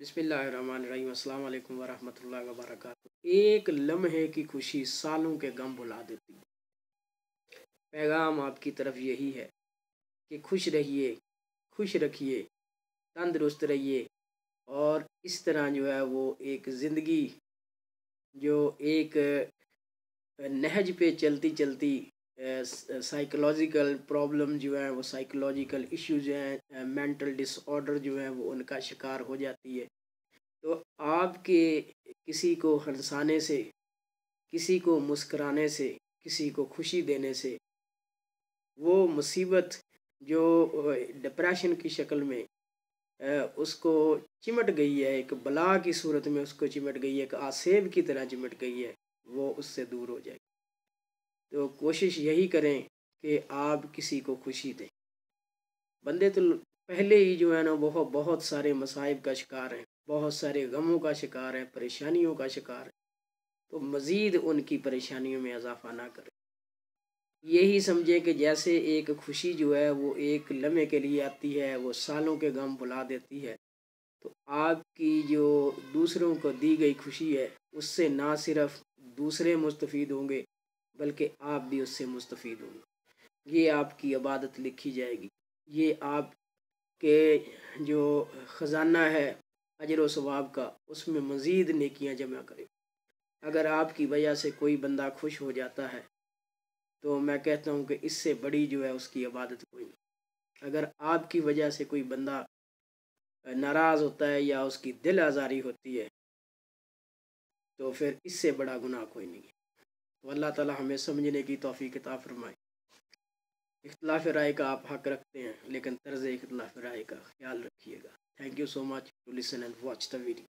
बिस्मिल्लाहिर्रहमानिर्रहीम। अस्सलाम वालेकुम वरहमतुल्लाहि वबरकातुहू। एक लम्हे की खुशी सालों के गम भुला देती है। पैगाम आपकी तरफ यही है कि खुश रहिए, खुश रखिए, तंदुरुस्त रहिए और इस तरह जो है वो एक ज़िंदगी जो एक नहज पे चलती चलती साइकोलॉजिकल प्रॉब्लम जो है वो साइकोलॉजिकल इश्यूज जो हैं, मेंटल डिसऑर्डर जो है वो उनका शिकार हो जाती है। तो आपके किसी को हंसाने से, किसी को मुस्कराने से, किसी को खुशी देने से वो मुसीबत जो डिप्रेशन की शक्ल में उसको चिमट गई है, एक बला की सूरत में उसको चिमट गई है, एक आसेब की तरह चिमट गई है, वो उससे दूर हो जाएगी। तो कोशिश यही करें कि आप किसी को खुशी दें। बंदे तो पहले ही जो है ना बहुत बहुत सारे मसाइब का शिकार हैं, बहुत सारे गमों का शिकार है, परेशानियों का शिकार है। तो मज़ीद उनकी परेशानियों में इजाफा ना करें। यही समझे कि जैसे एक खुशी जो है वो एक लम्हे के लिए आती है, वो सालों के गम भुला देती है। तो आपकी जो दूसरों को दी गई खुशी है उससे ना सिर्फ दूसरे मुस्तफ़ीद होंगे बल्कि आप भी उससे मुस्तफ़ीद होंगे। ये आपकी इबादत लिखी जाएगी, ये आपके जो ख़जाना है अजर व सवाब का उसमें मज़ीद नेकियां जमा करें। अगर आपकी वजह से कोई बंदा खुश हो जाता है तो मैं कहता हूँ कि इससे बड़ी जो है उसकी इबादत कोई नहीं। अगर आपकी वजह से कोई बंदा नाराज़ होता है या उसकी दिल आज़ारी होती है तो फिर इससे बड़ा गुनाह कोई नहीं है। तो अल्लाह ताला हमें समझने की तौफीक अता फरमाए। इख्तिलाफ राय का आप हक रखते हैं लेकिन तर्ज़ इख्तिलाफ राय का ख्याल रखिएगा। Thank you so much to listen and watch the video.